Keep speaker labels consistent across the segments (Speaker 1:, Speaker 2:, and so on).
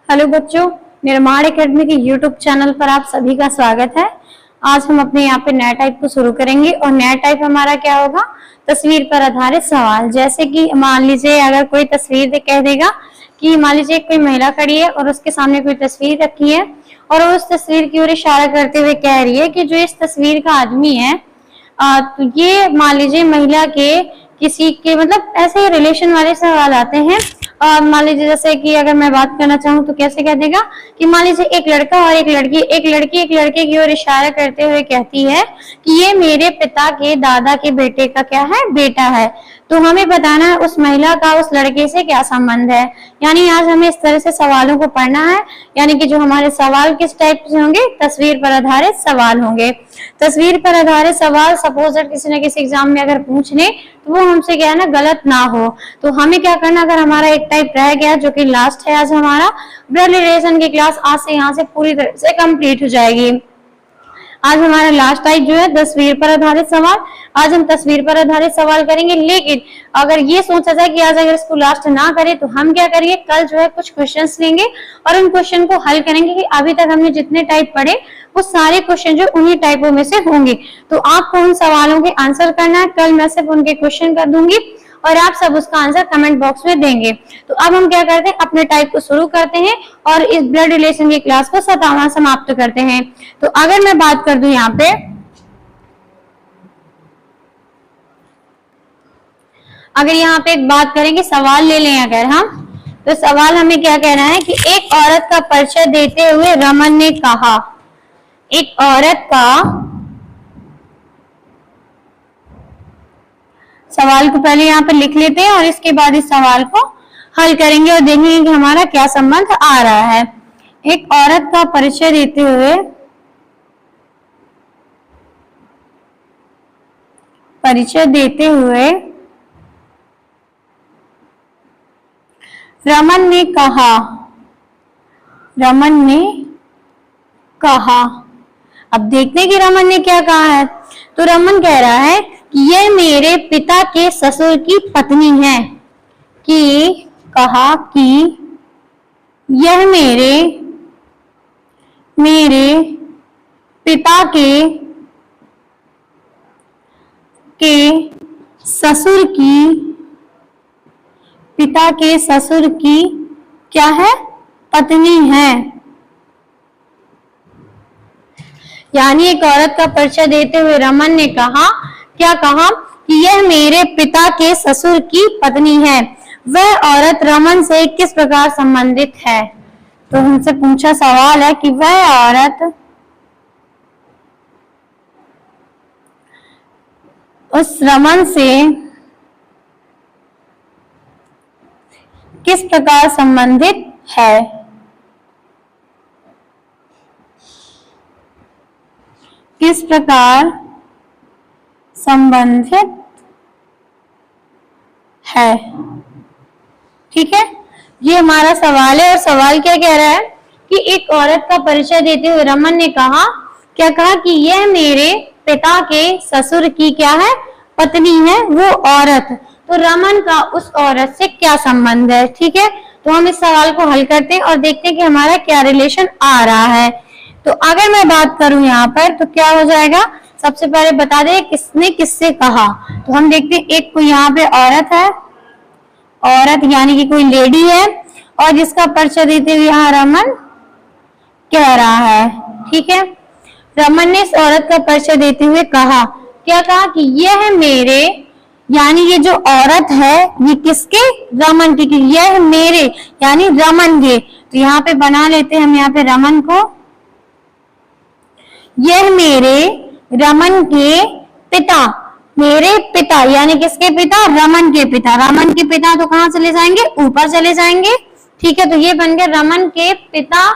Speaker 1: Hello बच्चों, निर्माण academy के यूट्यूब चैनल पर आप सभी का स्वागत है। आज हम अपने यहाँ पे नया टाइप को शुरू करेंगे और नया टाइप हमारा क्या होगा, तस्वीर पर आधारित सवाल। जैसे कि मान लीजिए अगर कोई तस्वीर दे कह देगा कि मान लीजिए कोई महिला खड़ी है और उसके सामने कोई तस्वीर रखी है और उस तस्वीर की ओर इशारा करते हुए कह रही है कि जो इस तस्वीर का आदमी है तो ये मान लीजिए महिला के किसी के मतलब ऐसे ही रिलेशन वाले सवाल आते हैं। मान लीजिए जैसे कि अगर मैं बात करना चाहूँ तो कैसे कह देगा कि मान लीजिए एक लड़का और एक लड़की एक लड़के की ओर इशारा करते हुए कहती है कि ये मेरे पिता के दादा के बेटे का क्या है, बेटा है। तो हमें बताना है उस महिला का उस लड़के से क्या संबंध है। यानी आज हमें इस तरह से सवालों को पढ़ना है। यानी कि जो हमारे सवाल किस टाइप से होंगे, तस्वीर पर आधारित सवाल होंगे। तस्वीर पर आधारित सवाल सपोज किसी न किसी एग्जाम में अगर पूछ ले तो वो हमसे क्या है ना, गलत ना हो। तो हमें क्या करना, अगर हमारा एक टाइप रह गया जो कि लास्ट है आज हमारा ब्लड रिलेशन की क्लास आज से यहाँ से पूरी तरह से कंप्लीट हो जाएगी। आज हमारा लास्ट टाइप जो है तस्वीर पर आधारित सवाल। आज हम तस्वीर पर आधारित सवाल करेंगे, लेकिन अगर ये सोचा जाए कि आज अगर इसको लास्ट ना करें तो हम क्या करेंगे, कल जो है कुछ क्वेश्चंस लेंगे और उन क्वेश्चन को हल करेंगे कि अभी तक हमने जितने टाइप पढ़े वो सारे क्वेश्चन जो उन्हीं टाइपों में से होंगे। तो आपको उन सवालों के आंसर करना है। कल मैं सिर्फ उनके क्वेश्चन कर दूंगी और आप सब उसका आंसर कमेंट बॉक्स में देंगे। तो अब हम क्या करते हैं, अपने टाइप को शुरू करते हैं और इस ब्लड रिलेशन की क्लास को समाप्त करते हैं। तो अगर मैं बात कर दूं यहाँ पे, अगर यहाँ पे एक बात करेंगे सवाल ले लें अगर हम, तो सवाल हमें क्या कहना है कि एक औरत का परिचय देते हुए रमन ने कहा, एक औरत का, सवाल को पहले यहाँ पर लिख लेते हैं और इसके बाद इस सवाल को हल करेंगे और देखेंगे कि हमारा क्या संबंध आ रहा है। एक औरत का परिचय देते हुए रमन ने कहा। अब देखते हैं कि रमन ने क्या कहा है। तो रमन कह रहा है कि यह मेरे पिता के ससुर की पत्नी है, कि कहा कि यह मेरे पिता के ससुर की क्या है, पत्नी है। यानी एक औरत का परिचय देते हुए रमन ने कहा, क्या कहा कि यह मेरे पिता के ससुर की पत्नी है। वह औरत रमन से किस प्रकार संबंधित है। तो हमसे पूछा सवाल है कि वह औरत उस रमन से किस प्रकार संबंधित है। किस प्रकार संबंधित है। ठीक है, ये हमारा सवाल है। और सवाल क्या कह रहा है कि एक औरत का परिचय देते हुए रमन ने कहा, क्या कहा कि यह मेरे पिता के ससुर की क्या है, पत्नी है वो औरत। तो रमन का उस औरत से क्या संबंध है। ठीक है, तो हम इस सवाल को हल करते हैं और देखते हैं कि हमारा क्या रिलेशन आ रहा है। तो अगर मैं बात करूं यहाँ पर तो क्या हो जाएगा, सबसे पहले बता दे किसने किससे कहा। तो हम देखते हैं, एक कोई यहाँ पे औरत है, औरत यानी कि कोई लेडी है और जिसका परिचय देते हुए यहाँ रमन कह रहा है। ठीक है, रमन ने इस औरत का परिचय देते हुए कहा, क्या कहा कि यह मेरे, यानी ये जो औरत है ये किसके, रमन की, यह मेरे यानी रमन के। तो यहाँ पे बना लेते हैं हम यहाँ पे रमन को, यह मेरे रमन के पिता, मेरे पिता यानी किसके पिता, रमन के पिता। रमन के पिता तो कहाँ चले जाएंगे, ऊपर चले जाएंगे। ठीक है, तो ये बन गया रमन के पिता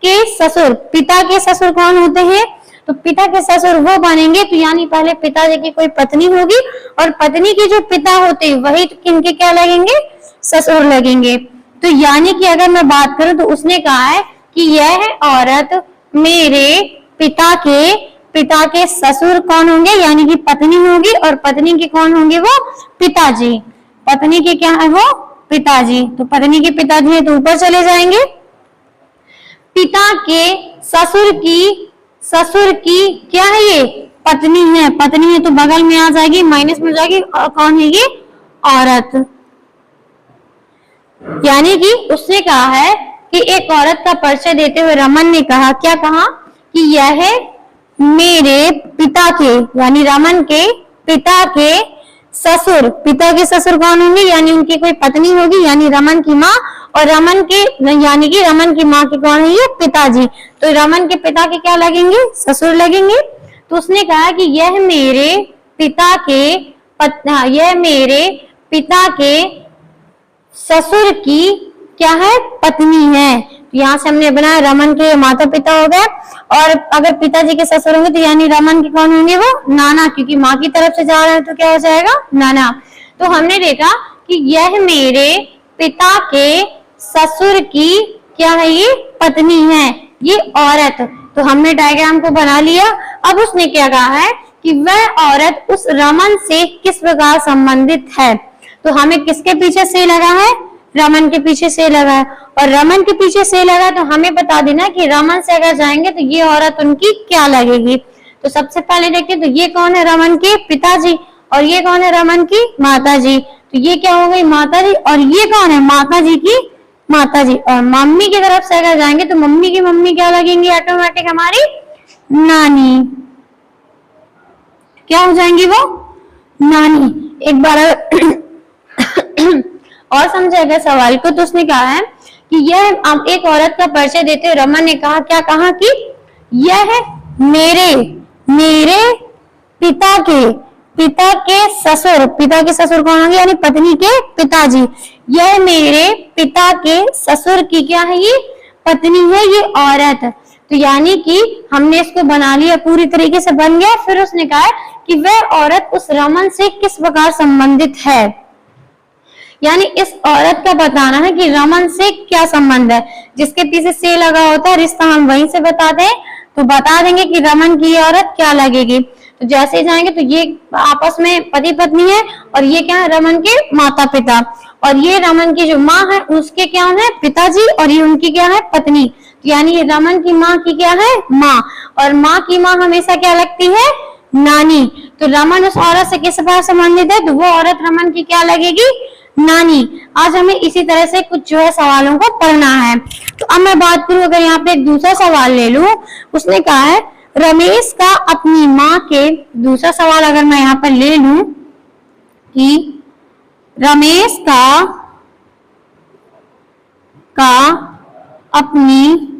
Speaker 1: के ससुर। पिता के ससुर कौन होते हैं, तो पिता के ससुर वो बनेंगे, तो यानी पहले पिताजी की कोई पत्नी होगी और पत्नी के जो पिता होते हैं वही तो किनके क्या लगेंगे, ससुर लगेंगे। तो यानी कि अगर मैं बात करूं तो उसने कहा है कि यह औरत मेरे पिता के ससुर कौन होंगे, यानी कि पत्नी होगी और पत्नी के कौन होंगे, वो पिताजी। पत्नी के क्या है वो, पिताजी। तो पत्नी के पिताजी है तो ऊपर चले जाएंगे। पिता के ससुर की क्या है ये, पत्नी है। पत्नी है तो बगल में आ जाएगी, माइनस में जाएगी, और कौन है ये, औरत। यानी कि उसने कहा है कि एक औरत का परिचय देते हुए रमन ने कहा, क्या कहा, कि यह मेरे पिता के, यानी रमन के पिता के ससुर, पिता के ससुर कौन होंगे, यानी उनकी कोई पत्नी होगी, यानी रमन की माँ, और रमन के यानी कि रमन की माँ के कौन है ये, पिताजी। तो रमन के पिता के क्या लगेंगे, ससुर लगेंगे। तो उसने कहा कि यह मेरे पिता के ससुर की क्या है, पत्नी है। तो यहाँ से हमने बनाया रमन के माता पिता हो गए, और अगर पिताजी के ससुर होंगे तो यानी रमन के कौन होंगे, वो नाना, क्योंकि माँ की तरफ से जा रहे हैं तो क्या हो जाएगा, नाना। तो हमने देखा कि यह मेरे पिता के ससुर की क्या है, ये पत्नी है, ये औरत। तो हमने डायग्राम को बना लिया। अब उसने क्या कहा है कि वह औरत उस रमन से किस प्रकार संबंधित है। तो हमें किसके पीछे से लगा है, रमन के पीछे से लगा है, और रमन के पीछे से लगा तो हमें बता देना कि रमन से अगर जाएंगे तो ये औरत उनकी क्या लगेगी। तो सबसे पहले देखिए, तो ये कौन है, रमन के पिताजी, और ये कौन है, रमन की माताजी। तो ये क्या हो गई, माताजी, और ये कौन है, माताजी की माताजी। और मम्मी की तरफ से अगर जाएंगे तो मम्मी की मम्मी क्या लगेंगी, ऑटोमेटिक हमारी नानी, क्या हो जाएंगी, वो नानी। एक बार और समझेगा सवाल को। तो उसने कहा है कि यह एक औरत का परिचय देते हुए रमन ने कहा, क्या कहा, कि यह मेरे पिता के ससुर, पिता के ससुर कौन होंगे, यानी पत्नी के पिताजी। यह मेरे पिता के ससुर की क्या है, ये पत्नी है, ये औरत। तो यानी कि हमने इसको बना लिया, पूरी तरीके से बन गया। फिर उसने कहा कि वह औरत उस रमन से किस प्रकार संबंधित है, यानी इस औरत का बताना है कि रमन से क्या संबंध है। जिसके पीछे से लगा होता है रिश्ता हम वहीं से बताते हैं, तो बता देंगे कि रमन की औरत क्या लगेगी। तो जैसे जाएंगे तो ये आपस में पति पत्नी है, और ये क्या है, रमन के माता पिता, और ये रमन की जो माँ है उसके क्या है, पिताजी, और ये उनकी क्या है, पत्नी। यानी रमन की माँ की क्या है, माँ, और माँ की माँ हमेशा क्या लगती है, नानी। तो रमन उस औरत से किस प्रकार संबंधित है, तो वो औरत रमन की क्या लगेगी, नानी। आज हमें इसी तरह से कुछ जो है सवालों को पढ़ना है। तो अब मैं बात करूं, अगर यहाँ पे एक दूसरा सवाल ले लूं, उसने कहा है रमेश का अपनी माँ के, दूसरा सवाल अगर मैं यहाँ पर ले लूं कि रमेश का अपनी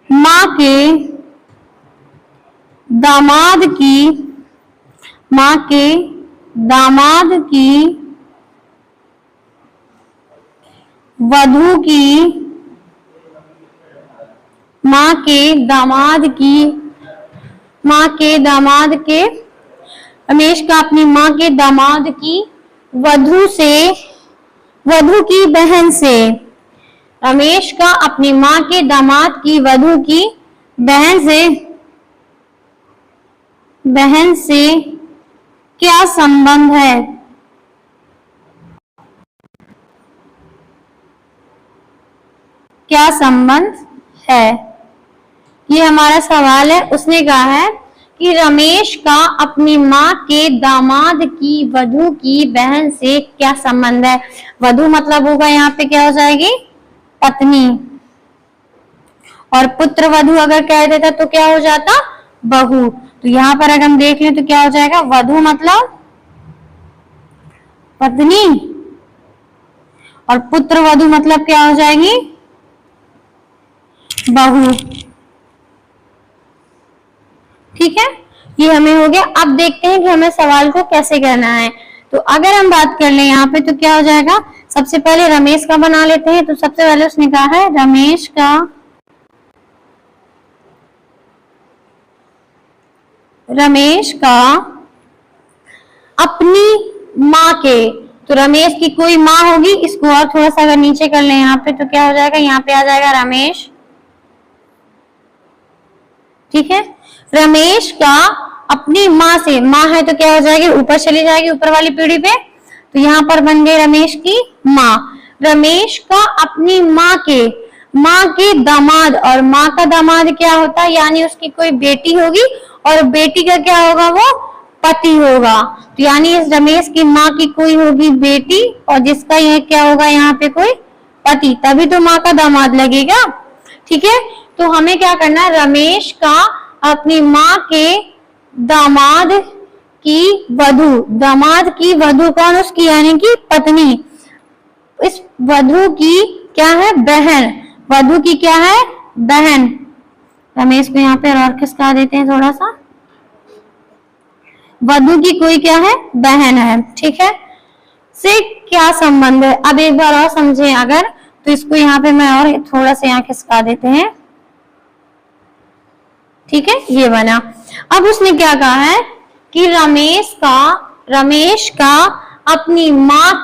Speaker 1: माँ के दामाद की वधू की, माँ के दामाद के, रमेश का अपनी माँ के दामाद की वधू की बहन से, रमेश का अपनी माँ के दामाद की वधू की बहन से क्या संबंध है। क्या संबंध है, ये हमारा सवाल है। उसने कहा है कि रमेश का अपनी माँ के दामाद की वधू की बहन से क्या संबंध है। वधू मतलब होगा यहाँ पे क्या हो जाएगी, पत्नी, और पुत्र वधू अगर कह देता तो क्या हो जाता, बहू। तो यहाँ पर अगर हम देख लें तो क्या हो जाएगा, वधू मतलब पत्नी, और पुत्र वधू मतलब क्या हो जाएगी, बहू। ठीक है, ये हमें हो गया। अब देखते हैं कि हमें सवाल को कैसे करना है। तो अगर हम बात कर लें यहाँ पे तो क्या हो जाएगा, सबसे पहले रमेश का बना लेते हैं। तो सबसे पहले उसने कहा है रमेश का अपनी माँ के, तो रमेश की कोई माँ होगी, इसको और थोड़ा सा अगर नीचे कर लें यहाँ पे तो क्या हो जाएगा, यहाँ पे आ जाएगा रमेश। ठीक है, रमेश का अपनी माँ से, माँ है तो क्या हो जाएगी, ऊपर चली जाएगी, ऊपर वाली पीढ़ी पे। तो यहाँ पर बन गए रमेश की माँ। रमेश का अपनी माँ के, माँ के दामाद, और माँ का दामाद क्या होता है, यानी उसकी कोई बेटी होगी और बेटी का क्या होगा, वो पति होगा। तो यानी इस रमेश की माँ की कोई होगी बेटी और जिसका यह क्या होगा, यहाँ पे कोई पति, तभी तो माँ का दामाद लगेगा। ठीक है, तो हमें क्या करना है, रमेश का अपनी माँ के दामाद की वधू, दामाद की वधू कौन, उसकी यानी कि पत्नी, इस वधू की क्या है, बहन, वधू की क्या है, बहन। रमेश को यहाँ पे और खिसका देते हैं थोड़ा सा, वधू की कोई क्या है, बहन है। ठीक है, से क्या संबंध है, अब एक बार और समझे अगर, तो इसको यहाँ पे मैं और थोड़ा सा यहाँ खिसका देते हैं। ठीक है, ये बना। अब उसने क्या कहा है कि रमेश का अपनी माँ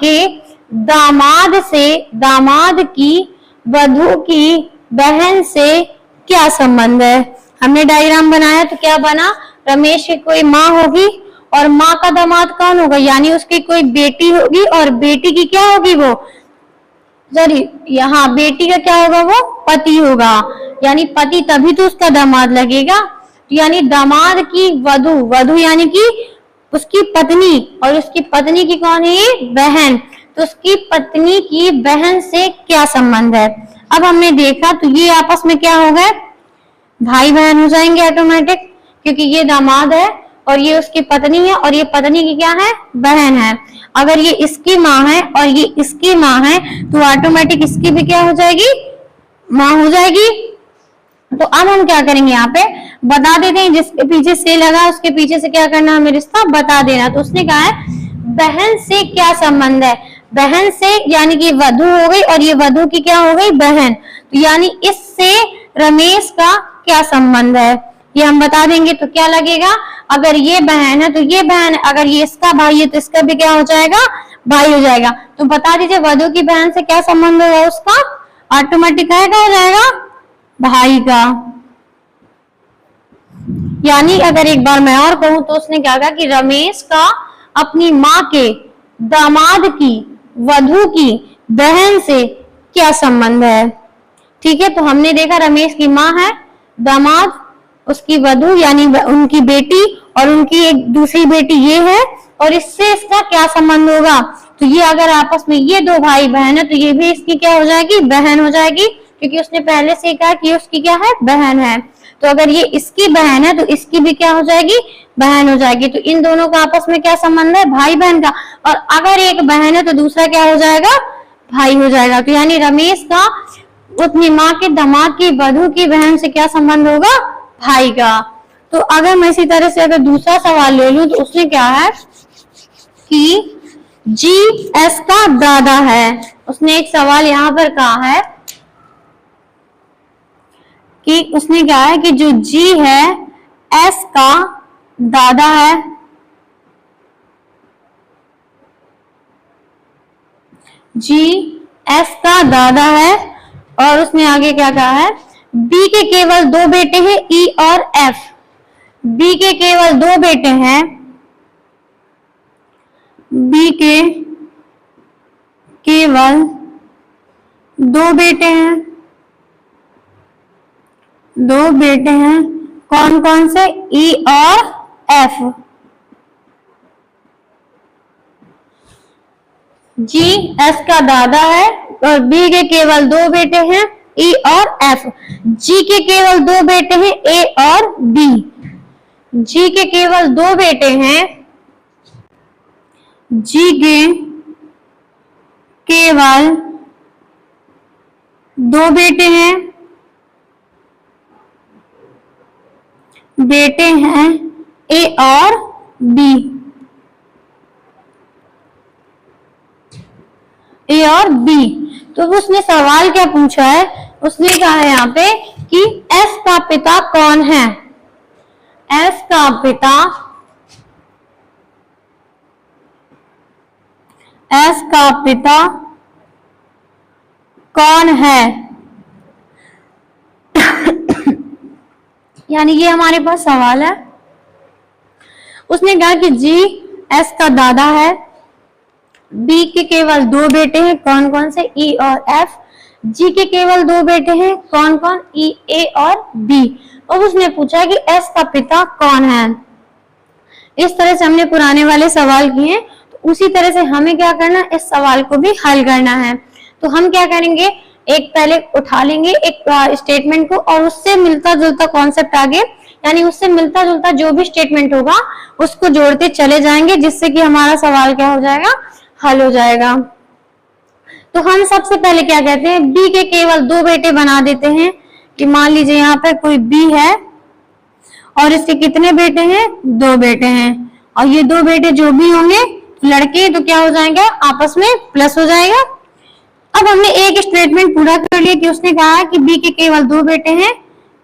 Speaker 1: के दामाद से, दामाद की वधू की बहन से क्या संबंध है। हमने डायग्राम बनाया तो क्या बना, रमेश की कोई माँ होगी और माँ का दामाद कौन होगा, यानी उसकी कोई बेटी होगी और बेटी की क्या होगी, वो सॉरी यहाँ बेटी का क्या होगा, वो पति होगा, यानी पति तभी तो उसका दामाद लगेगा। तो यानी दामाद की वधू, वधू यानी कि उसकी पत्नी, और उसकी पत्नी की कौन है, ये बहन, तो उसकी पत्नी की बहन से क्या संबंध है। अब हमने देखा तो ये आपस में क्या हो गए, भाई बहन हो जाएंगे ऑटोमेटिक, क्योंकि ये दामाद है और ये उसकी पत्नी है और ये पत्नी की क्या है, बहन है। अगर ये इसकी माँ है और ये इसकी माँ है तो ऑटोमेटिक इसकी भी क्या हो जाएगी, माँ हो जाएगी। तो अब हम क्या करेंगे, यहाँ पे बता देते हैं, जिसके पीछे से लगा उसके पीछे से क्या करना, हमें रिश्ता बता देना। तो उसने कहा है बहन से क्या संबंध है, बहन से यानी कि वधू हो गई और ये वधू की क्या हो गई, बहन, तो यानी इससे रमेश का क्या संबंध है, ये हम बता देंगे। तो क्या लगेगा, अगर ये बहन है तो ये बहन है, अगर ये इसका भाई है तो इसका भी क्या हो जाएगा, भाई हो जाएगा। तो बता दीजिए वधू की बहन से क्या संबंध होगा, उसका ऑटोमेटिक क्या हो जाएगा, भाई का। यानी अगर एक बार मैं और कहूं तो उसने क्या कहा कि रमेश का अपनी माँ के दामाद की वधू की बहन से क्या संबंध है। ठीक है, तो हमने देखा रमेश की माँ है, दामाद, उसकी वधू यानी उनकी बेटी, और उनकी एक दूसरी बेटी ये है, और इससे इसका क्या संबंध होगा। तो ये अगर आपस में ये दो भाई बहन है तो ये भी इसकी क्या हो जाएगी, बहन हो जाएगी, क्योंकि उसने पहले से कहा कि उसकी क्या है, बहन है। तो अगर ये इसकी बहन है तो इसकी भी क्या हो जाएगी, बहन हो जाएगी। तो इन दोनों का आपस में क्या संबंध है, भाई बहन का। और अगर एक बहन है तो दूसरा क्या हो जाएगा, भाई हो जाएगा। तो यानी रमेश का अपनी माँ के दामाद की वधू की बहन से क्या संबंध होगा, भाई का। तो अगर मैं इसी तरह से अगर दूसरा सवाल ले लूं तो उसने क्या है कि जी एस का दादा है। उसने एक सवाल यहाँ पर कहा है कि उसने क्या है कि जो जी है एस का दादा है, जी एस का दादा है, और उसने आगे क्या कहा है, बी के केवल दो बेटे हैं, ई और एफ। बी के केवल दो बेटे हैं, बी के केवल दो बेटे हैं, दो बेटे हैं, कौन कौन से, ई और एफ। जी एस का दादा है और बी के केवल दो बेटे हैं, ई और एफ। जी के केवल दो बेटे हैं, ए और बी। जी के केवल दो बेटे हैं, जी के केवल दो बेटे हैं, ए और बी, ए और बी। तो उसने सवाल क्या पूछा है, उसने कहा है यहाँ पे कि एस का पिता कौन है। एस का पिता, एस का पिता कौन है। यानी ये हमारे पास सवाल है। उसने कहा कि जी एस का दादा है, बी के केवल दो बेटे हैं, कौन कौन से, ई और एफ। जी के केवल 2 बेटे हैं, कौन कौन? ई, ए और बी। अब उसने पूछा कि एस का पिता कौन है। इस तरह से हमने पुराने वाले सवाल किए, तो उसी तरह से हमें क्या करना, इस सवाल को भी हल करना है। तो हम क्या करेंगे, एक पहले उठा लेंगे एक स्टेटमेंट को और उससे मिलता जुलता कॉन्सेप्ट आगे, यानी उससे मिलता जुलता जो भी स्टेटमेंट होगा उसको जोड़ते चले जाएंगे, जिससे कि हमारा सवाल क्या हो जाएगा, हल हो जाएगा। तो हम सबसे पहले क्या कहते हैं, बी के केवल 2 बेटे बना देते हैं कि मान लीजिए यहाँ पर कोई बी है और इसके कितने बेटे हैं, 2 बेटे हैं, और ये 2 बेटे जो भी होंगे लड़के तो क्या हो जाएंगे, आपस में प्लस हो जाएगा। अब हमने एक स्टेटमेंट पूरा कर लिया कि उसने कहा कि बी के केवल 2 बेटे हैं,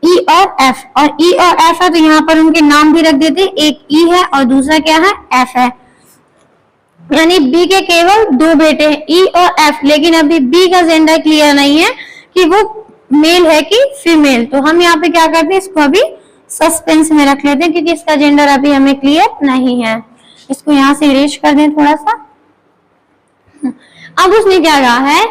Speaker 1: ई और एफ, और ई और एफ है तो यहाँ पर उनके नाम भी रख देते, एक ई है और दूसरा क्या है, एफ है। यानी बी के केवल 2 बेटे हैं, ई और एफ, लेकिन अभी बी का जेंडर क्लियर नहीं है कि वो मेल है कि फीमेल। तो हम यहाँ पे क्या करते हैं, इसको अभी सस्पेंस में रख लेते हैं क्योंकि इसका जेंडर अभी हमें क्लियर नहीं है। इसको यहाँ से इरेज कर दें थोड़ा सा। अब उसने क्या कहा है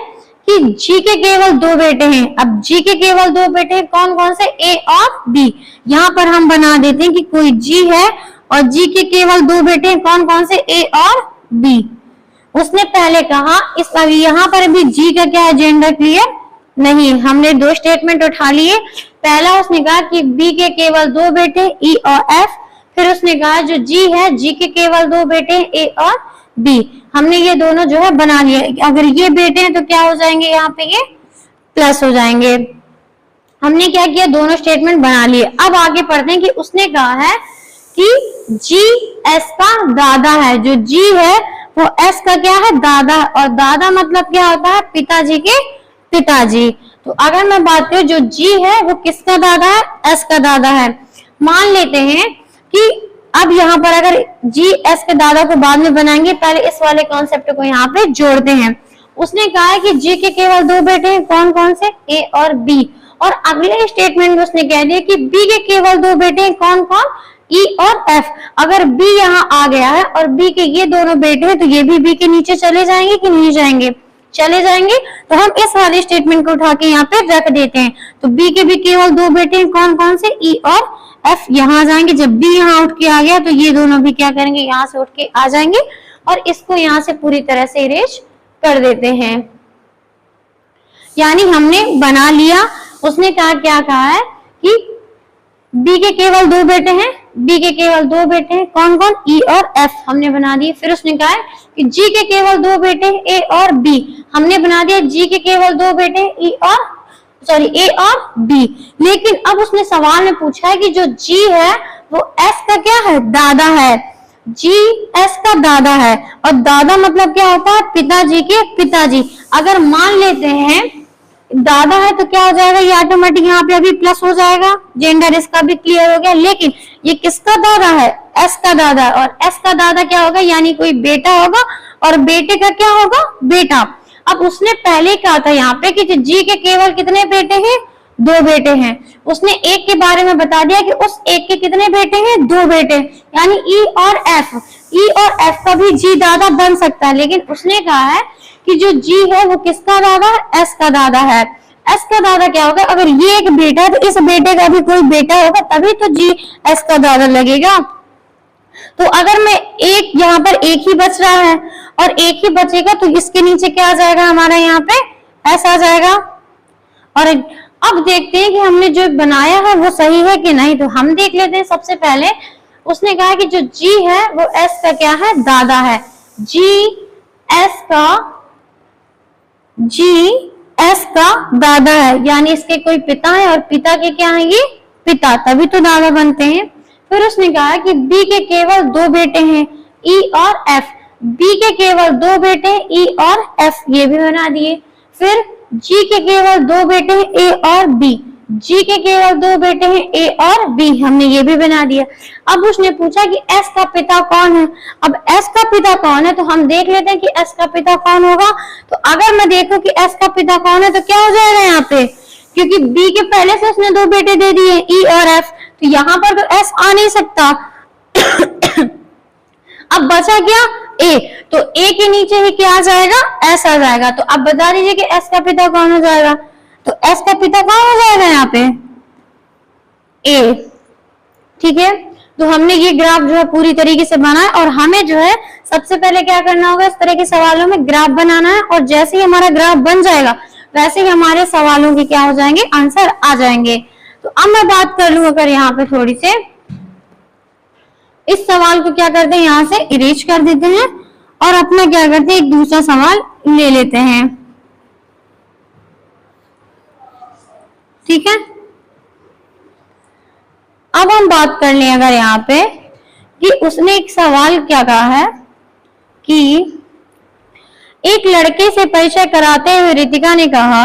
Speaker 1: कि जी के केवल 2 बेटे हैं। अब जी के केवल 2 बेटे हैं, कौन कौन से, ए और बी। यहाँ पर हम बना देते हैं कि कोई जी है और जी के केवल 2 बेटे हैं, कौन कौन से, ए और बी। उसने पहले कहा इस यहाँ पर भी जी का क्या है, जेंडर क्लियर नहीं। हमने 2 स्टेटमेंट उठा लिए। पहला उसने कहा कि बी के केवल 2 बेटे, ई और एफ। फिर उसने कहा जो जी है, जी के केवल 2 बेटे, ए और बी। हमने ये दोनों जो है बना लिया। अगर ये बेटे हैं तो क्या हो जाएंगे, यहाँ पे ये प्लस हो जाएंगे। हमने क्या किया, दोनों स्टेटमेंट बना लिए। अब आगे पढ़ते हैं कि उसने कहा है कि जी एस का दादा है। जो जी है वो एस का क्या है, दादा। और दादा मतलब क्या होता है, पिताजी के पिताजी। तो अगर मैं बात करूं जो जी है वो किसका दादा है, एस का दादा है। मान लेते हैं कि अब यहाँ पर अगर जी एस के दादा को बाद में बनाएंगे, पहले इस वाले कॉन्सेप्ट को यहाँ पे जोड़ते हैं। उसने कहा है कि जी के केवल 2 बेटे हैं, कौन कौन से, ए और बी। और अगले स्टेटमेंट में उसने कह दिया कि बी के केवल 2 बेटे हैं, कौन कौन, ई और एफ। अगर बी यहाँ आ गया है और बी के ये दोनों बेटे हैं तो ये भी बी के नीचे चले जाएंगे कि नहीं जाएंगे, चले जाएंगे। तो हम इस वाले स्टेटमेंट को उठा के यहाँ पे रख देते हैं। तो बी के भी केवल 2 बेटे हैं, कौन कौन से, ई और एफ। यहाँ आ जाएंगे। जब बी यहाँ उठ के आ गया तो ये दोनों भी क्या करेंगे, यहाँ से उठ के आ जाएंगे और इसको यहाँ से पूरी तरह से इरेज कर देते हैं। यानी हमने बना लिया। उसने कहा क्या कहा है कि बी के केवल 2 बेटे हैं, बी के केवल 2 बेटे हैं, कौन कौन, ई और एफ हमने बना दिए। फिर उसने कहा है कि जी के केवल 2 बेटे हैं, ए और बी हमने बना दिया। जी के केवल 2 बेटे हैं, ई और ए और बी। लेकिन अब उसने सवाल में पूछा है कि जो जी है वो एस का क्या है, दादा है। जी एस का दादा है और दादा मतलब क्या होता है, पिताजी के पिताजी। अगर मान लेते हैं दादा है तो क्या हो जाएगा, ये ऑटोमेटिक यहाँ पे अभी प्लस हो जाएगा, जेंडर इसका भी क्लियर हो गया। लेकिन ये किसका दादा है, एस का दादा। और एस का दादा क्या होगा, यानी कोई बेटा होगा और बेटे का क्या होगा, बेटा। अब उसने पहले कहा था यहाँ पे कि जी के केवल कितने बेटे हैं, 2 बेटे हैं। उसने एक के बारे में बता दिया कि उस एक के कितने बेटे हैं, 2 बेटे, यानी ई और एफ। ई और एफ का भी जी दादा बन सकता है, लेकिन उसने कहा है कि जो जी है वो किसका दादा है, एस का दादा है। एस का दादा क्या होगा, अगर ये एक बेटा है तो इस बेटे का भी कोई बेटा होगा, तभी तो जी एस का दादा लगेगा। तो अगर मैं एक यहाँ पर एक ही बच रहा है और एक ही बचेगा तो इसके नीचे क्या आ जाएगा, हमारा यहाँ पे एस आ जाएगा। और अब देखते हैं कि हमने जो बनाया है वो सही है कि नहीं। तो हम देख लेते हैं। सबसे पहले उसने कहा कि जो जी है वो एस का क्या है, दादा है। जी एस का दादा है, यानी इसके कोई पिता है और पिता के क्या है, ये पिता, तभी तो दादा बनते हैं। फिर उसने कहा कि बी के केवल 2 बेटे हैं, ई और एफ। बी के केवल 2 बेटे हैं, ई और एफ, ये भी बना दिए। फिर जी के केवल 2 बेटे हैं, ए और बी। जी के केवल 2 बेटे हैं, ए और बी, हमने ये भी बना दिया। अब उसने पूछा कि एस का पिता कौन है। अब एस का पिता कौन है तो हम देख लेते हैं कि एस का पिता कौन होगा। तो अगर मैं देखूं कि एस का पिता कौन है तो क्या हो जाएगा यहाँ पे, क्योंकि बी के पहले से उसने 2 बेटे दे दिए, ई और एफ, तो यहाँ पर तो एस आ नहीं सकता। अब बचा क्या, ए, तो ए के नीचे ही क्या आ जाएगा, एस आ जाएगा। तो अब बता दीजिए कि एस का पिता कौन हो जाएगा। तो एस का पिता कौन हो जाएगा यहाँ पे, ए। ठीक है, तो हमने ये ग्राफ जो है पूरी तरीके से बनाया और हमें जो है सबसे पहले क्या करना होगा, इस तरह के सवालों में ग्राफ बनाना है और जैसे ही हमारा ग्राफ बन जाएगा वैसे ही हमारे सवालों के क्या हो जाएंगे, आंसर आ जाएंगे। तो अब मैं बात कर लूं अगर यहाँ पे थोड़ी से, इस सवाल को क्या करते हैं, यहां से इरेज कर देते हैं और अपना क्या करते हैं, एक दूसरा सवाल ले लेते हैं। ठीक है, अब हम बात कर लें अगर यहाँ पे कि उसने एक सवाल क्या कहा है कि एक लड़के से परिचय कराते हुए रितिका ने कहा,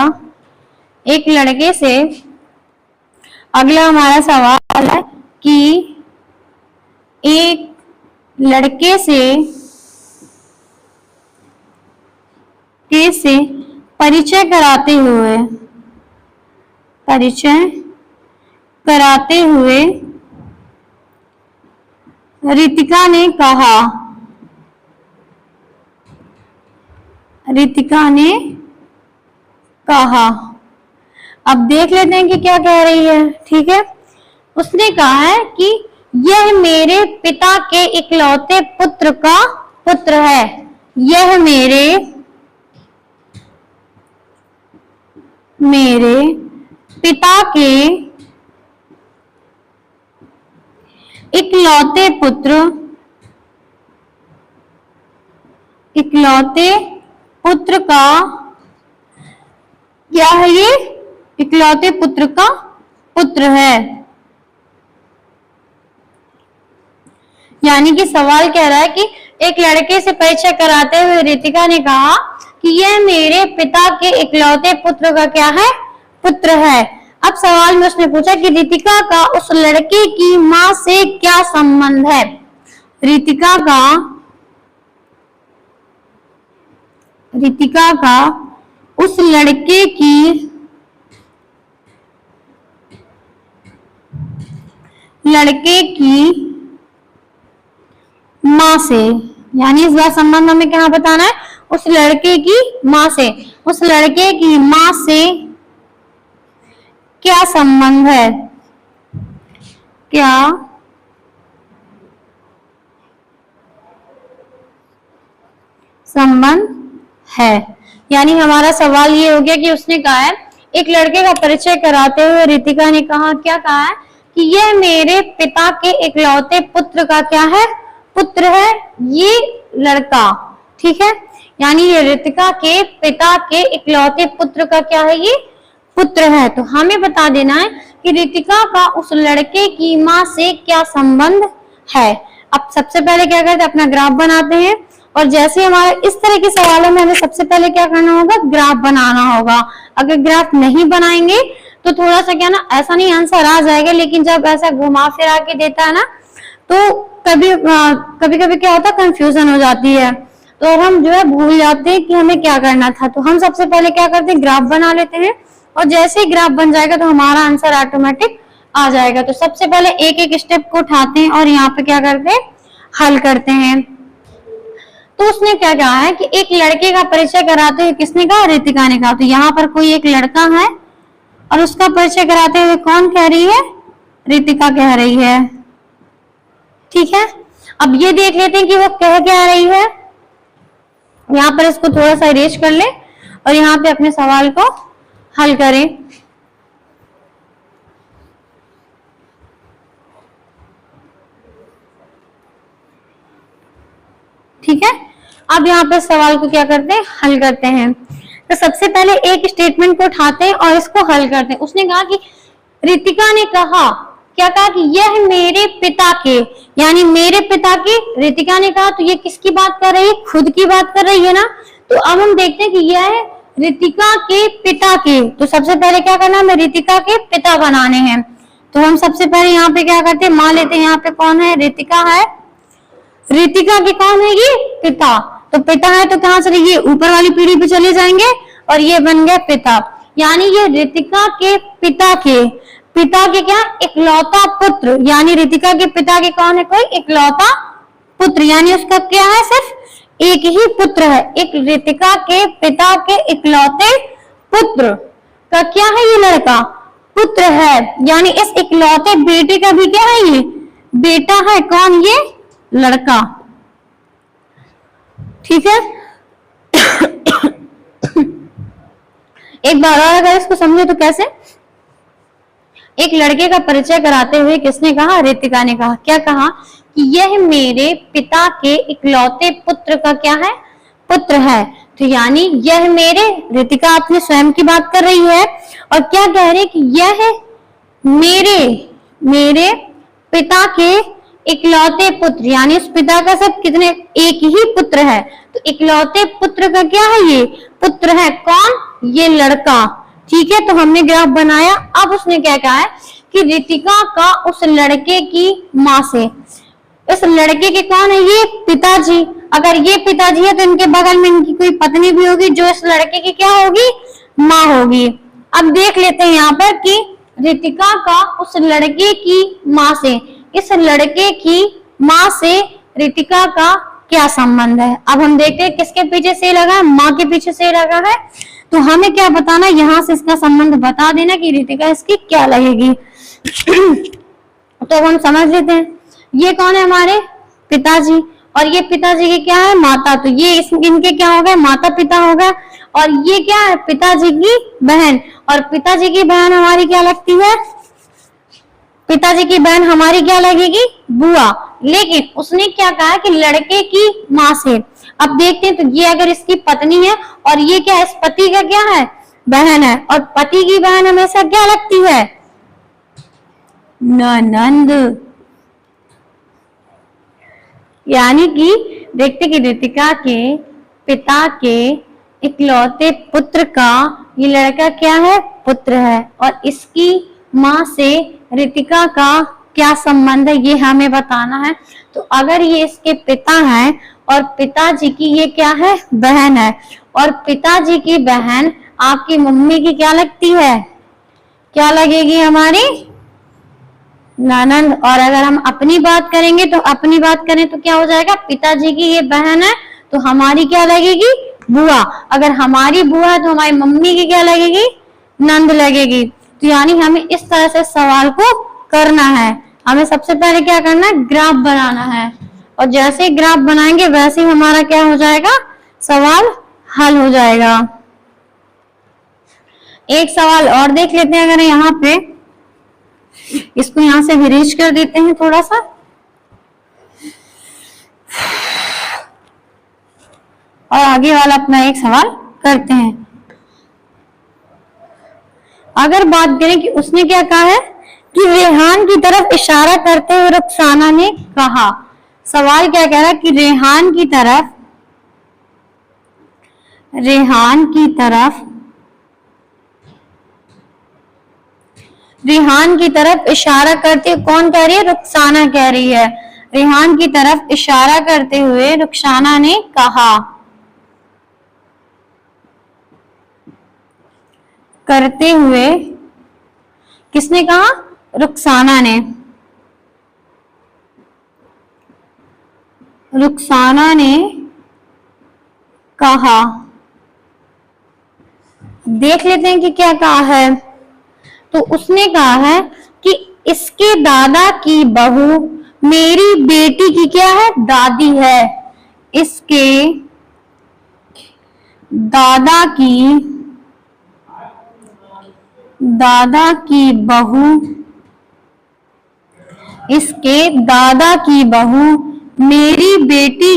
Speaker 1: एक लड़के से, अगला हमारा सवाल है कि एक लड़के से परिचय कराते हुए रितिका ने कहा, अब देख लेते हैं कि क्या कह रही है। ठीक है, उसने कहा है कि यह मेरे पिता के इकलौते पुत्र का पुत्र है, यह मेरे पिता के इकलौते पुत्र का क्या है, ये इकलौते पुत्र का पुत्र है। यानी कि सवाल कह रहा है कि एक लड़के से परिचय कराते हुए रितिका ने कहा कि यह मेरे पिता के इकलौते पुत्र का क्या है, पुत्र है। अब सवाल में उसने पूछा कि रितिका का उस लड़के की मां से क्या संबंध है। रितिका का उस लड़के की मां से, यानी इस बार संबंध हमें क्या बताना है, उस लड़के की मां से, उस लड़के की मां से क्या संबंध है, क्या संबंध है। यानी हमारा सवाल ये हो गया कि उसने कहा है एक लड़के का परिचय कराते हुए रितिका ने कहा, क्या कहा है कि यह मेरे पिता के इकलौते पुत्र का क्या है, पुत्र है, ये लड़का। ठीक है, यानी ये रितिका के पिता के इकलौते पुत्र का क्या है, ये पुत्र है। तो हमें बता देना है कि रितिका का उस लड़के की मां से क्या संबंध है। अब सबसे पहले क्या करते हैं, अपना ग्राफ बनाते हैं और जैसे हमारे इस तरह के सवालों में हमें सबसे पहले क्या करना होगा, ग्राफ बनाना होगा। अगर ग्राफ नहीं बनाएंगे तो थोड़ा सा क्या ना, ऐसा नहीं आंसर आ जाएगा, लेकिन जब ऐसा घुमा फिरा के देता है ना तो कभी कभी क्या होता है, कंफ्यूजन हो जाती है, तो हम जो है भूल जाते हैं कि हमें क्या करना था। तो हम सबसे पहले क्या करते हैं, ग्राफ बना लेते हैं और जैसे ही ग्राफ बन जाएगा तो हमारा आंसर ऑटोमेटिक आ जाएगा। तो सबसे पहले एक एक स्टेप को उठाते हैं और यहाँ पे क्या करते हैं, हल करते हैं। तो उसने क्या कहा है कि एक लड़के का परिचय कराते हुए किसने कहा, रितिका ने कहा। तो यहाँ पर कोई एक लड़का है और उसका परिचय कराते हुए कौन कह रही है, रितिका कह रही है। ठीक है, अब ये देख लेते हैं कि वो कह क्या रही है। यहाँ पर इसको थोड़ा सा इरेज कर ले और यहाँ पे अपने सवाल को हल करें। ठीक है, अब यहाँ पे सवाल को क्या करते हैं, हल करते हैं। तो सबसे पहले एक स्टेटमेंट को उठाते हैं और इसको हल करते हैं। उसने कहा कि रितिका ने कहा, क्या कहा कि यह मेरे पिता के, यानी मेरे पिता की, रितिका ने कहा तो ये किसकी बात कर रही है, खुद की बात कर रही है ना। तो अब हम देखते हैं कि यह रितिका के पिता के, तो सबसे पहले क्या करना है, हमें रितिका के पिता बनाने हैं। तो हम सबसे पहले यहाँ पे क्या करते हैं, मान लेते हैं यहाँ पे कौन है, रितिका है। रितिका के कौन है, ये पिता। तो पिता है तो कहां चले, ये ऊपर वाली पीढ़ी पे चले जाएंगे और ये बन गया पिता। यानी ये रितिका के पिता के क्या, इकलौता पुत्र, यानी रितिका के पिता के कौन है, कोई इकलौता पुत्र, यानी उसका क्या है, सिर्फ एक ही पुत्र है, एक रितिका के पिता के इकलौते पुत्र का क्या है, ये लड़का पुत्र है, यानी इस इकलौते बेटे का भी क्या है, ये बेटा है। कौन, ये लड़का। ठीक है। एक बार और अगर इसको समझे तो कैसे, एक लड़के का परिचय कराते हुए किसने कहा, रितिका ने कहा। क्या कहा कि यह मेरे पिता के इकलौते पुत्र का क्या है, पुत्र है। तो यानी यह मेरे, रितिका अपने स्वयं की बात कर रही है और क्या कह रही कि यह मेरे पिता के इकलौते पुत्र, यानी उस पिता का सब कितने, एक ही पुत्र है। तो इकलौते पुत्र का क्या है, ये पुत्र है। कौन, ये लड़का। ठीक है। तो हमने ग्राफ बनाया। अब उसने क्या कहा है कि रितिका का उस लड़के की माँ से, इस लड़के के कौन है, ये पिताजी। अगर ये पिताजी है तो इनके बगल में इनकी कोई पत्नी भी होगी जो इस लड़के की क्या होगी, माँ होगी। अब देख लेते हैं यहाँ पर कि रितिका का उस लड़के की माँ से, इस लड़के की माँ से रितिका का क्या संबंध है। अब हम देखते हैं किसके पीछे से लगा है, माँ के पीछे से लगा है। तो हमें क्या बताना, यहां से इसका संबंध बता देना कि रितिका इसकी क्या लगेगी। तो हम समझ लेते हैं, ये कौन है, हमारे पिताजी, और ये पिताजी के क्या है, माता। तो ये इनके क्या हो गए, माता पिता हो गए। और ये क्या है, पिताजी की बहन, और पिताजी की बहन हमारी क्या लगती है, पिताजी की बहन हमारी क्या लगेगी, बुआ। लेकिन उसने क्या कहा कि लड़के की माँ से। अब देखते हैं, तो ये अगर इसकी पत्नी है और ये क्या है, इस पति का क्या है, बहन है, और पति की बहन हमेशा क्या लगती है, ननंद। यानी कि देखते कि रितिका के पिता के इकलौते पुत्र का ये लड़का क्या है, पुत्र है, और इसकी माँ से रितिका का क्या संबंध है, ये हमें बताना है। तो अगर ये इसके पिता हैं और पिताजी की ये क्या है, बहन है, और पिताजी की बहन आपकी मम्मी की क्या लगती है, क्या लगेगी, हमारी ननंद। और अगर हम अपनी बात करेंगे तो अपनी बात करें तो क्या हो जाएगा, पिताजी की ये बहन है तो हमारी क्या लगेगी, बुआ। अगर हमारी बुआ है तो हमारी मम्मी की क्या लगेगी, नंद लगेगी। तो यानी हमें इस तरह से सवाल को करना है। हमें सबसे पहले क्या करना है, ग्राफ बनाना है, और जैसे ही ग्राफ बनाएंगे वैसे ही हमारा क्या हो जाएगा, सवाल हल हो जाएगा। एक सवाल और देख लेते हैं, अगर यहाँ पे इसको यहां से विरेज कर देते हैं थोड़ा सा, और आगे वाला अपना एक सवाल करते हैं। अगर बात करें कि उसने क्या कहा है कि रेहान की तरफ इशारा करते हुए रुखसाना ने कहा। सवाल क्या कह रहा है कि रेहान की तरफ इशारा करते, कौन कह रही है, रुखसाना कह रही है। रेहान की तरफ इशारा करते हुए रुखसाना ने कहा, करते हुए किसने कहा, रुखसाना ने। रुखसाना ने कहा, देख लेते हैं कि क्या कहा है। तो उसने कहा है कि इसके दादा की बहू मेरी बेटी की क्या है, दादी है। इसके दादा की बहू, इसके दादा की बहू मेरी बेटी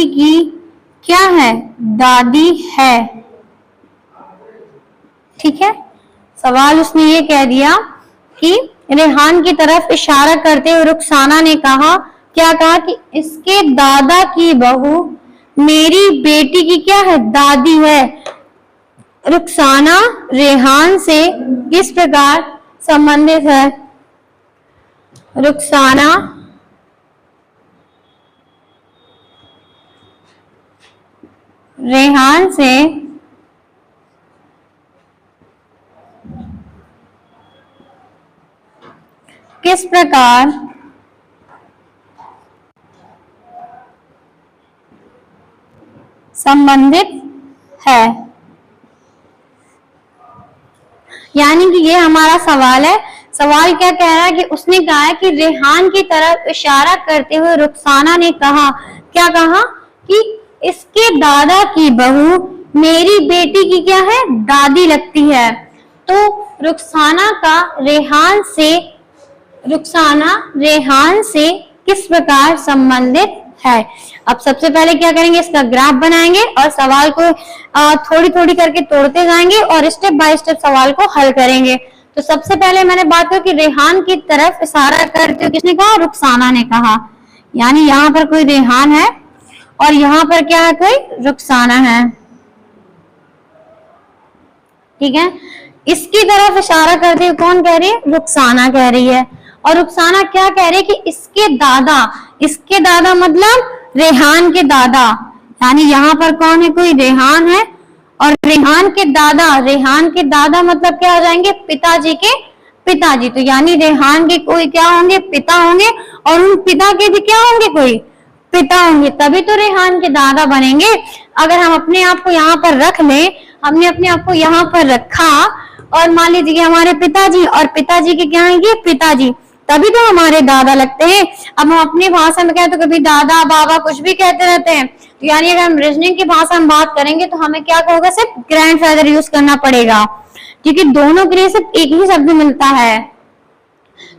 Speaker 1: की क्या है, दादी है। ठीक है। सवाल उसने ये कह दिया कि रेहान की तरफ इशारा करते हुए रुखसाना ने कहा, क्या कहा कि इसके दादा की बहू मेरी बेटी की क्या है, दादी है। रुखसाना रेहान से किस प्रकार संबंधित है, रुखसाना रेहान से किस प्रकार संबंधित है। यानी कि ये हमारा सवाल है। सवाल क्या कह रहा है कि उसने कहा है कि रेहान की तरफ इशारा करते हुए रुखसाना ने कहा, क्या कहा कि इसके दादा की बहू मेरी बेटी की क्या है, दादी लगती है। तो रुखसाना रेहान से किस प्रकार संबंधित है। अब सबसे पहले क्या करेंगे, इसका ग्राफ बनाएंगे और सवाल को थोड़ी थोड़ी करके तोड़ते जाएंगे और स्टेप बाय स्टेप सवाल को हल करेंगे। तो सबसे पहले मैंने बात की कि रेहान की तरफ इशारा करते हुए किसने कहा, रुखसाना ने कहा। यानी यहाँ पर कोई रेहान है और यहाँ पर क्या है, कोई रुखसाना है। ठीक है, इसकी तरफ इशारा करते हुए कौन कह रही है, रुखसाना कह रही है। और रुखसाना क्या कह रही है कि इसके दादा मतलब रेहान के दादा। यानी यहाँ पर कौन है, कोई रेहान है और रेहान के दादा मतलब क्या हो जाएंगे, पिताजी के पिताजी। तो यानी रेहान के कोई क्या होंगे, पिता होंगे और उन पिता के भी क्या होंगे, कोई पिता होंगे, तभी तो रेहान के दादा बनेंगे। अगर हम अपने आप को यहाँ पर रख लें, हमने अपने आप को यहाँ पर रखा और मान लीजिए हमारे पिताजी और पिताजी के क्या है, पिताजी, तभी तो हमारे दादा लगते हैं। अब हम अपनी भाषा में कहें तो कभी दादा बाबा कुछ भी कहते रहते हैं। तो यानी अगर हम रीजनिंग की भाषा में बात करेंगे तो हमें क्या होगा, सिर्फ ग्रैंडफादर यूज करना पड़ेगा, क्योंकि दोनों के लिए सिर्फ एक ही शब्द मिलता है।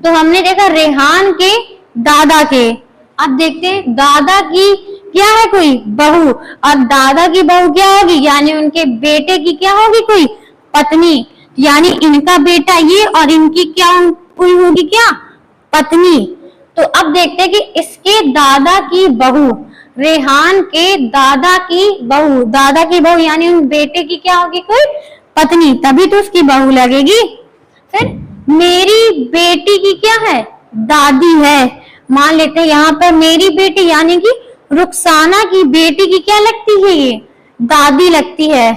Speaker 1: तो हमने देखा रेहान के दादा के। अब देखते हैं दादा की क्या है, कोई बहू। और दादा की बहू क्या होगी, यानी उनके बेटे की क्या होगी, कोई पत्नी। यानी इनका बेटा ये और इनकी क्या कोई होगी, क्या पत्नी। तो अब देखते हैं कि इसके दादा की बहू, रेहान के दादा की बहू यानी उन बेटे की क्या होगी, कोई पत्नी, तभी तो उसकी बहू लगेगी। फिर मेरी बेटी की क्या है, दादी है। मान लेते हैं यहाँ पर मेरी बेटी यानी कि रुखसाना की बेटी की क्या लगती है, ये दादी लगती है।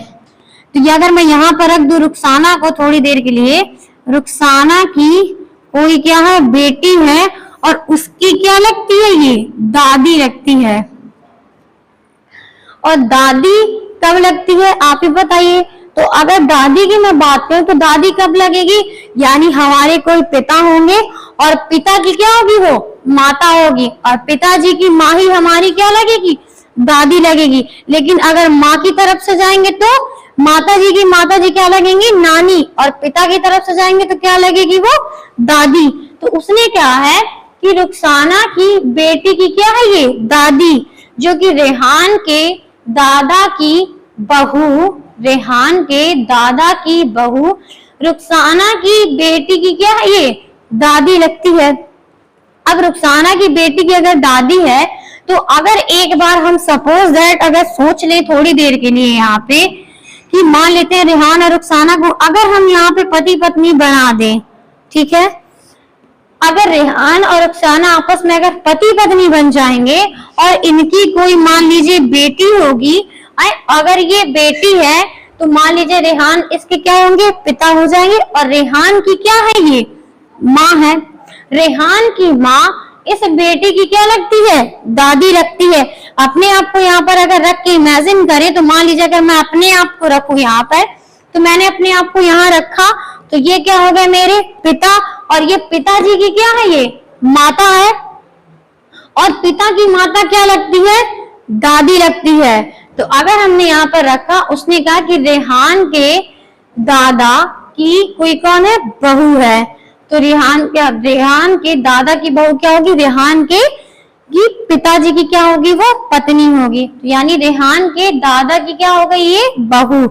Speaker 1: तो ये अगर मैं यहाँ पर रख दूं रुखसाना को थोड़ी देर के लिए, रुखसाना की कोई क्या है, बेटी है और उसकी क्या लगती है, ये दादी लगती है। और दादी कब लगती है, आप ही बताइए। तो अगर दादी की मैं बात करूं तो दादी कब लगेगी, यानी हमारे कोई पिता होंगे और पिता की क्या होगी, वो माता होगी, और पिताजी की माँ ही हमारी क्या लगेगी, दादी लगेगी। लेकिन अगर माँ की तरफ से जाएंगे तो माता जी क्या लगेंगी, नानी, और पिता की तरफ से जाएंगे तो क्या लगेगी, वो दादी। तो उसने क्या है कि रुखसाना की बेटी की क्या है, ये दादी, जो कि रेहान के दादा की बहू रुखसाना की बेटी की क्या है, ये दादी लगती है। अब रुखसाना की बेटी की अगर दादी है तो अगर एक बार हम सपोज दैट अगर सोच लें थोड़ी देर के लिए यहाँ पे कि मान लेते हैं रेहान और रुखसाना को अगर हम यहाँ पे पति पत्नी बना दें, ठीक है, अगर रेहान और रुखसाना आपस में अगर पति पत्नी बन जाएंगे और इनकी कोई मान लीजिए बेटी होगी, अगर ये बेटी है तो मान लीजिए रेहान इसके क्या होंगे, पिता हो जाएंगे, और रेहान की क्या है, ये माँ है। रेहान की माँ इस बेटी की क्या लगती है, दादी लगती है। अपने आप को यहाँ पर अगर रख के इमेजिन करें तो मान लीजिए अगर मैं अपने आप को रखूं यहाँ पर, तो मैंने अपने आप को यहाँ रखा तो ये क्या हो गए, मेरे पिता, और ये पिताजी की क्या है, ये माता है, और पिता की माता क्या लगती है, दादी लगती है। तो अगर हमने यहाँ पर रखा, उसने कहा कि रेहान के दादा की कोई कौन है, बहू है, तो रेहान के दादा की बहू क्या होगी, रेहान के पिताजी की क्या होगी, वो पत्नी होगी। यानी रेहान के दादा की क्या हो गई, ये बहू।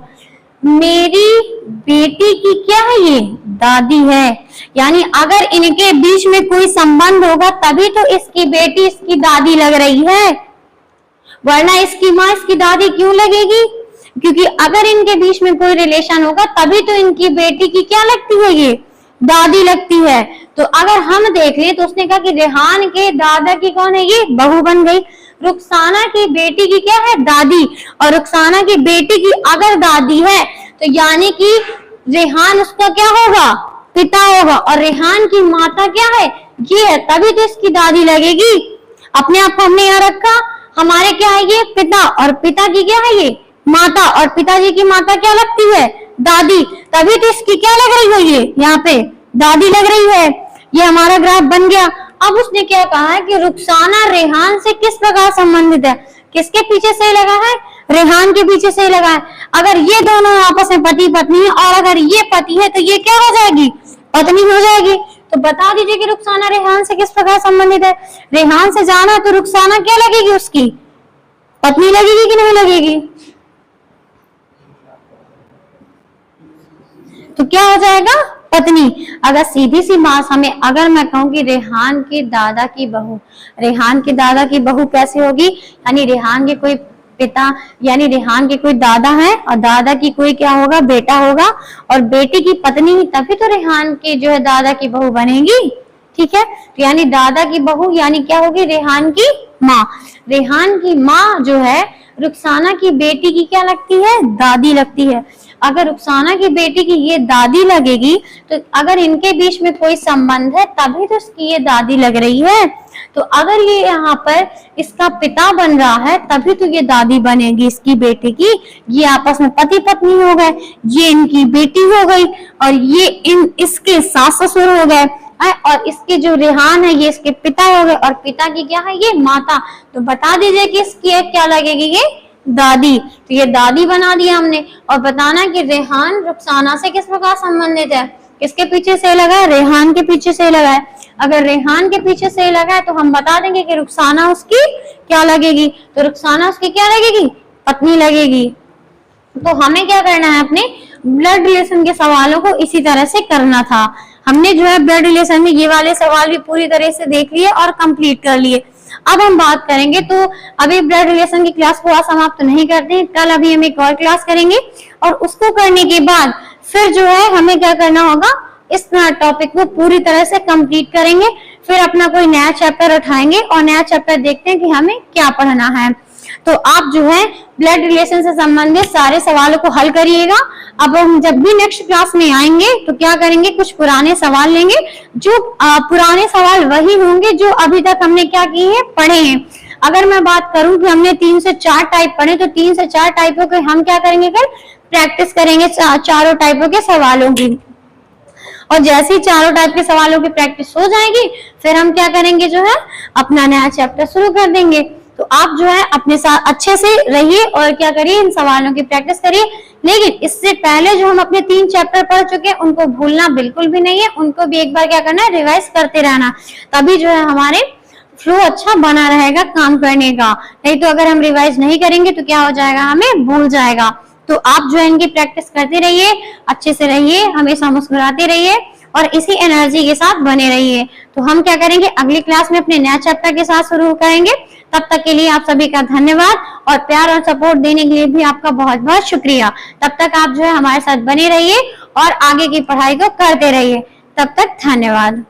Speaker 1: मेरी बेटी की क्या है, ये दादी है। यानी अगर इनके बीच में कोई संबंध होगा तभी तो इसकी बेटी इसकी दादी लग रही है, वरना इसकी माँ इसकी दादी क्यों लगेगी, क्योंकि अगर इनके बीच में कोई रिलेशन होगा तभी तो इनकी बेटी की क्या लगती है, ये दादी लगती है। तो अगर हम देख लें तो उसने कहा कि रेहान के दादा की कौन है, ये बहू बन गई। रुखसाना की बेटी की क्या है, दादी, और रुखसाना की बेटी की अगर दादी है तो यानी कि रेहान उसका क्या होगा, पिता होगा, और रेहान की माता क्या है, ये है, तभी तो इसकी दादी लगेगी। अपने आप को हमने यहाँ रखा, हमारे क्या है ये पिता, और पिता की क्या है ये माता, और पिताजी की माता क्या लगती है दादी, तभी तो इसकी क्या लग रही है ये यहाँ पे दादी लग रही है। ये हमारा ग्राफ बन गया। अब उसने क्या कहा है कि रुखसाना रेहान से किस प्रकार संबंधित है, किसके पीछे सही लगा है, रेहान के पीछे सही लगा है। अगर ये दोनों आपस में पति पत्नी है और अगर ये पति है तो ये क्या हो जाएगी, पत्नी हो जाएगी। तो बता दीजिए कि रुखसाना रेहान से किस प्रकार संबंधित है। रेहान से जाना तो रुखसाना क्या लगेगी, उसकी पत्नी लगेगी कि नहीं लगेगी, तो क्या हो जाएगा पत्नी। अगर सीधी सी बात हमें अगर मैं कहूँ कि रेहान के दादा की बहू, रेहान के दादा की बहू कैसे होगी, यानी रेहान के कोई पिता यानी रेहान के कोई दादा है और दादा की कोई क्या होगा बेटा होगा और बेटे की पत्नी ही, तभी तो रेहान के जो है दादा की बहू बनेगी। ठीक है, तो यानी दादा की बहू यानी क्या होगी रेहान की माँ। रेहान की माँ जो है रुखसाना की बेटी की क्या लगती है, दादी लगती है। अगर रुखसाना की बेटी की ये दादी लगेगी तो अगर इनके बीच में कोई संबंध है तभी तो इसकी ये दादी लग रही है। तो अगर ये यहाँ पर इसका पिता बन रहा है तभी तो ये दादी बनेगी इसकी बेटे की। ये आपस में पति पत्नी हो गए, ये इनकी बेटी हो गई और ये इसके सास ससुर हो गए और इसके जो रेहान है ये इसके पिता हो गए और पिता की क्या है ये माता। तो बता दीजिए कि इसकी क्या लगेगी ये दादी। तो ये दादी बना दिया हमने। और बताना कि रेहान रुखसाना से किस प्रकार संबंधित है, किसके पीछे से लगा है, रेहान के पीछे से लगा है। अगर रेहान के पीछे से लगा है तो हम बता देंगे कि रुखसाना उसकी क्या लगेगी, तो रुखसाना उसकी क्या लगेगी, पत्नी लगेगी। तो हमें क्या करना है, अपने ब्लड रिलेशन के सवालों को इसी तरह से करना था। हमने जो है ब्लड रिलेशन में ये वाले सवाल भी पूरी तरह से देख लिए और कंप्लीट कर लिए। अब हम बात करेंगे, तो अभी ब्लड रिलेशन की क्लास को समाप्त नहीं करते हैं, कल अभी हम एक और क्लास करेंगे और उसको करने के बाद फिर जो है हमें क्या करना होगा, इस टॉपिक को पूरी तरह से कंप्लीट करेंगे। फिर अपना कोई नया चैप्टर उठाएंगे और नया चैप्टर देखते हैं कि हमें क्या पढ़ना है। तो आप जो है ब्लड रिलेशन से संबंधित सारे सवालों को हल करिएगा। अब हम जब भी नेक्स्ट क्लास में आएंगे तो क्या करेंगे, कुछ पुराने सवाल लेंगे। जो पुराने सवाल वही होंगे जो अभी तक हमने क्या किए हैं, पढ़े हैं। अगर मैं बात करूं कि हमने 3 से 4 टाइप पढ़े तो 3 से 4 टाइपों के हम क्या करेंगे, कल प्रैक्टिस करेंगे चारों टाइपों के सवालों की। और जैसे ही चारों टाइप के सवालों की प्रैक्टिस हो जाएगी फिर हम क्या करेंगे, जो है अपना नया चैप्टर शुरू कर देंगे। तो आप जो है अपने साथ अच्छे से रहिए और क्या करिए, इन सवालों की प्रैक्टिस करिए। लेकिन इससे पहले जो हम अपने 3 चैप्टर पढ़ चुके हैं उनको भूलना बिल्कुल भी नहीं है, उनको भी एक बार क्या करना है, रिवाइज करते रहना। तभी जो है हमारे फ्लो अच्छा बना रहेगा काम करने का। नहीं तो अगर हम रिवाइज नहीं करेंगे तो क्या हो जाएगा, हमें भूल जाएगा। तो आप जो है इनकी प्रैक्टिस करते रहिए, अच्छे से रहिए, हमेशा मुस्कुराते रहिए और इसी एनर्जी के साथ बने रहिए। तो हम क्या करेंगे, अगली क्लास में अपने नया चैप्टर के साथ शुरू करेंगे। तब तक के लिए आप सभी का धन्यवाद और प्यार और सपोर्ट देने के लिए भी आपका बहुत बहुत शुक्रिया। तब तक आप जो है हमारे साथ बने रहिए और आगे की पढ़ाई को करते रहिए। तब तक धन्यवाद।